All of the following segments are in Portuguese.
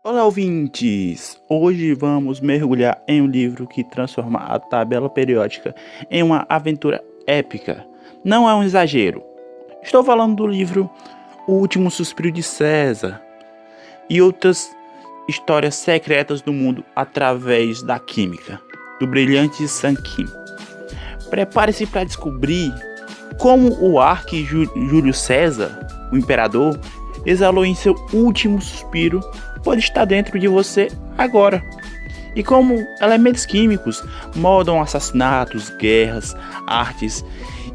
Olá, ouvintes! Hoje vamos mergulhar em um livro que transforma a tabela periódica em uma aventura épica. Não é um exagero. Estou falando do livro O Último Suspiro de César e outras histórias secretas do mundo através da química, do brilhante Sam Kim. Prepare-se para descobrir como o Júlio César, o imperador, exalou em seu último suspiro pode estar dentro de você agora. E como elementos químicos moldam assassinatos, guerras, artes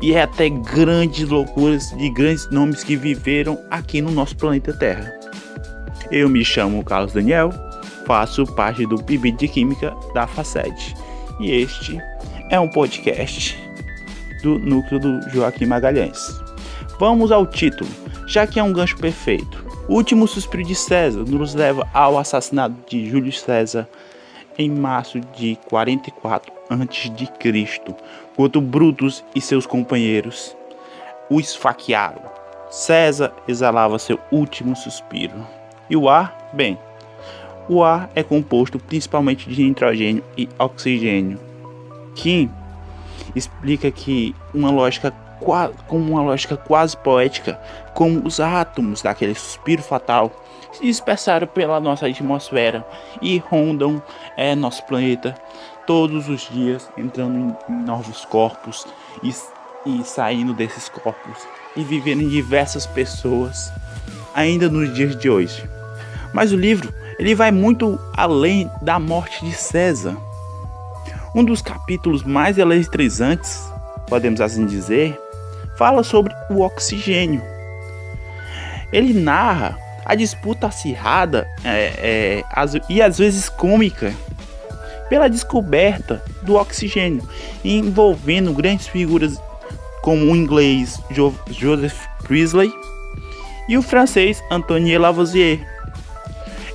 e até grandes loucuras de grandes nomes que viveram aqui no nosso planeta Terra. Eu me chamo Carlos Daniel, faço parte do PIB de Química da FACED e este é um podcast do núcleo do Joaquim Magalhães. Vamos ao título, já que é um gancho perfeito. O Último Suspiro de César nos leva ao assassinato de Júlio César em março de 44 a.C., quando Brutus e seus companheiros o esfaquearam. César exalava seu último suspiro. E o ar? Bem, o ar é composto principalmente de nitrogênio e oxigênio. Kim explica que com uma lógica quase poética, como os átomos daquele suspiro fatal se dispersaram pela nossa atmosfera e rondam nosso planeta todos os dias, entrando em novos corpos e saindo desses corpos e vivendo em diversas pessoas ainda nos dias de hoje. Mas o livro ele vai muito além da morte de César. Um dos capítulos mais eletrizantes, podemos assim dizer, fala sobre o oxigênio. Ele narra a disputa acirrada e às vezes cômica pela descoberta do oxigênio, envolvendo grandes figuras como o inglês Joseph Priestley e o francês Antoine Lavoisier.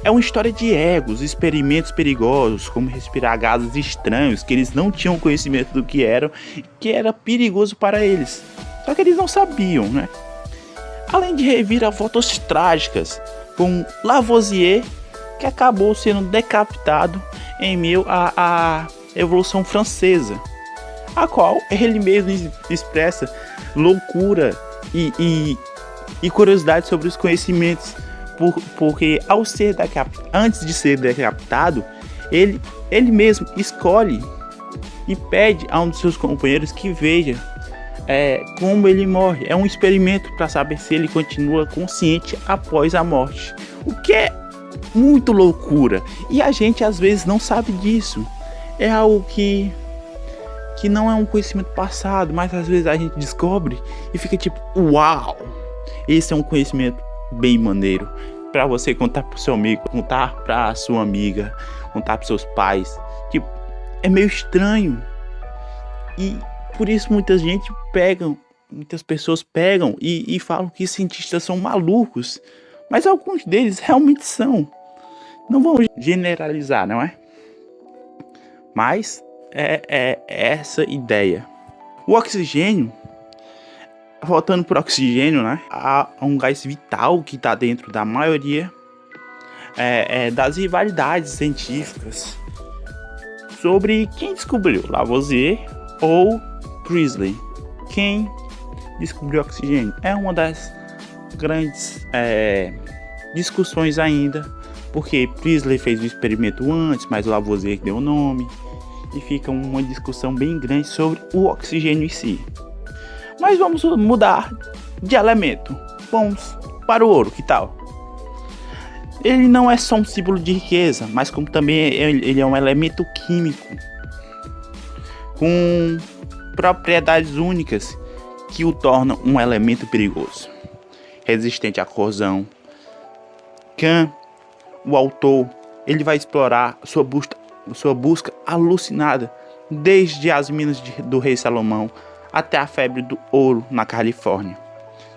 É uma história de egos, experimentos perigosos, como respirar gases estranhos que eles não tinham conhecimento do que era perigoso para eles. Só que eles não sabiam, né? Além de reviravoltas trágicas, com Lavoisier, que acabou sendo decapitado em meio à Revolução Francesa, a qual ele mesmo expressa loucura e curiosidade sobre os conhecimentos, porque antes de ser decapitado, ele mesmo escolhe e pede a um dos seus companheiros que veja como ele morre. É um experimento para saber se ele continua consciente após a morte, o que é muito loucura, e a gente às vezes não sabe disso. É algo que não é um conhecimento passado, mas às vezes a gente descobre e fica tipo, uau, esse é um conhecimento bem maneiro para você contar pro seu amigo, contar pra sua amiga, contar pros seus pais. Tipo, é meio estranho. E por isso muitas pessoas pegam e falam que cientistas são malucos. Mas alguns deles realmente são. Não vamos generalizar, não é? Mas é essa ideia. O oxigênio, voltando para o oxigênio, né? Há um gás vital que está dentro da maioria das rivalidades científicas sobre quem descobriu, Lavoisier ou Priestley. Quem descobriu o oxigênio é uma das grandes discussões ainda, porque Priestley fez o experimento antes, mas Lavoisier deu o nome, e fica uma discussão bem grande sobre o oxigênio em si. Mas vamos mudar de elemento. Vamos para o ouro, que tal? Ele não é só um símbolo de riqueza, mas como também ele é um elemento químico com propriedades únicas que o tornam um elemento perigoso, resistente à corrosão. Kahn, o autor, ele vai explorar sua busca alucinada desde as minas do rei Salomão até a febre do ouro na Califórnia.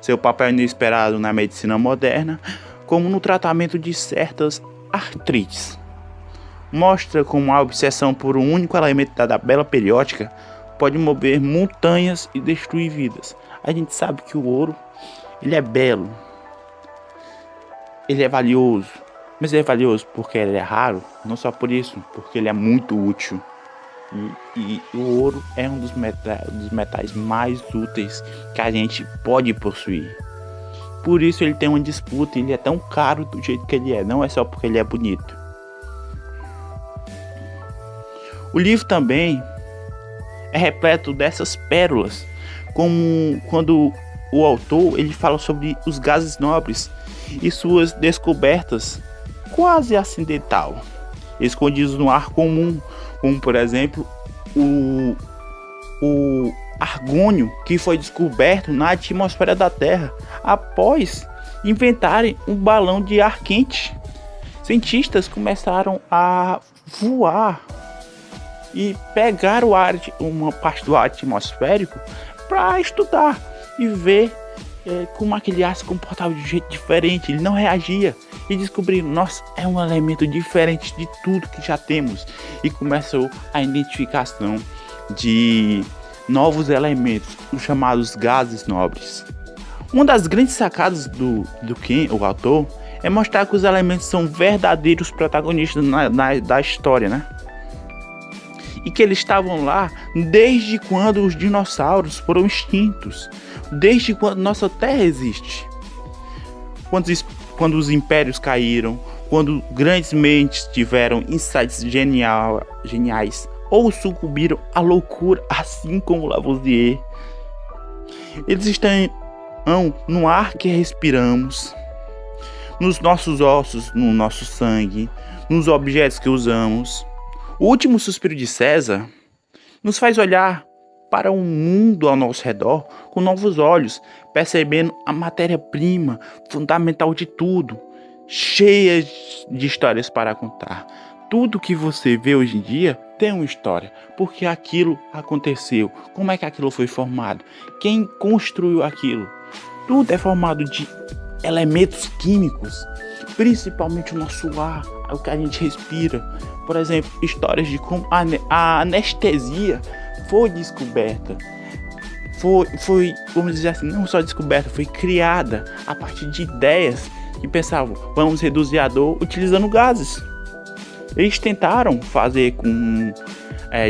Seu papel inesperado na medicina moderna, como no tratamento de certas artrites, mostra como a obsessão por um único elemento da tabela periódica pode mover montanhas e destruir vidas. A gente sabe que o ouro, ele é belo, ele é valioso, Mas ele é valioso porque ele é raro, não só por isso, porque ele é muito útil. E o ouro é um dos metais mais úteis que a gente pode possuir. Por isso ele tem uma disputa, ele é tão caro do jeito que ele é, não é só porque ele é bonito. O livro também é repleto dessas pérolas, como quando o autor ele fala sobre os gases nobres e suas descobertas quase acidental, escondidos no ar comum, como por exemplo o argônio, que foi descoberto na atmosfera da Terra após inventarem um balão de ar quente. Cientistas começaram a voar e pegar o ar, uma parte do ar atmosférico, para estudar e ver como aquele ar se comportava de um jeito diferente. Ele não reagia, e descobriram, nossa, é um elemento diferente de tudo que já temos, e começou a identificação de novos elementos, os chamados gases nobres. Uma das grandes sacadas do Ken, o autor, é mostrar que os elementos são verdadeiros protagonistas da história, né? E que eles estavam lá desde quando os dinossauros foram extintos, desde quando nossa Terra existe. Quando os impérios caíram, quando grandes mentes tiveram insights geniais ou sucumbiram à loucura, assim como Lavoisier. Eles estão no ar que respiramos, nos nossos ossos, no nosso sangue, nos objetos que usamos. O último suspiro de César nos faz olhar para o mundo ao nosso redor com novos olhos, percebendo a matéria-prima fundamental de tudo, cheia de histórias para contar. Tudo que você vê hoje em dia tem uma história, porque aquilo aconteceu, como é que aquilo foi formado, quem construiu aquilo. Tudo é formado de elementos químicos, principalmente o nosso ar, o que a gente respira. Por exemplo, histórias de como a anestesia foi descoberta. Foi, vamos dizer assim, não só descoberta, foi criada a partir de ideias que pensavam, vamos reduzir a dor utilizando gases. Eles tentaram fazer com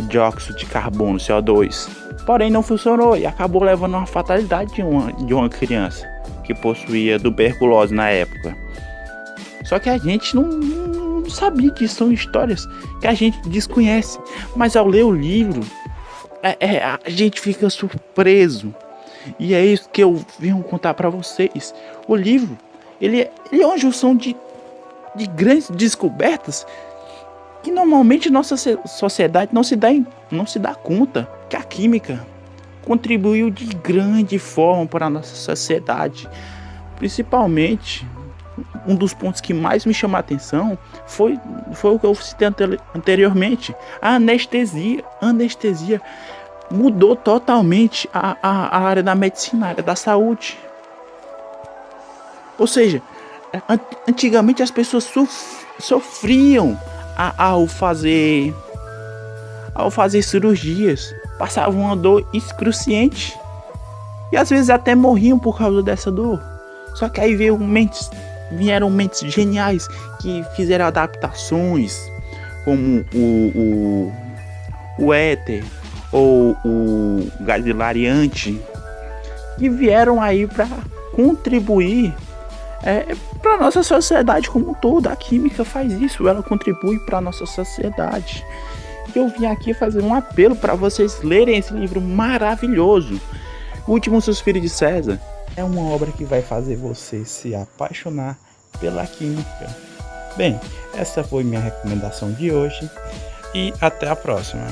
dióxido de carbono, CO2, porém não funcionou e acabou levando a uma fatalidade de uma criança que possuía tuberculose na época. Só que a gente não sabia disso, são histórias que a gente desconhece, mas ao ler o livro a gente fica surpreso, e é isso que eu venho contar para vocês. O livro ele é uma junção de grandes descobertas que normalmente nossa sociedade não se dá conta que a química contribuiu de grande forma para a nossa sociedade. Principalmente, um dos pontos que mais me chamou a atenção foi o que eu citei anteriormente. A anestesia mudou totalmente a área da medicina, a área da saúde. Ou seja, antigamente as pessoas sofriam ao fazer cirurgias, passavam uma dor excruciante e às vezes até morriam por causa dessa dor. Só que aí vieram mentes geniais que fizeram adaptações, como o éter ou o gás hilariante, que vieram aí para contribuir para a nossa sociedade como um todo. A química faz isso, ela contribui para a nossa sociedade. E eu vim aqui fazer um apelo para vocês lerem esse livro maravilhoso. O Último Suspiro de César é uma obra que vai fazer você se apaixonar pela química. Bem, essa foi minha recomendação de hoje e até a próxima.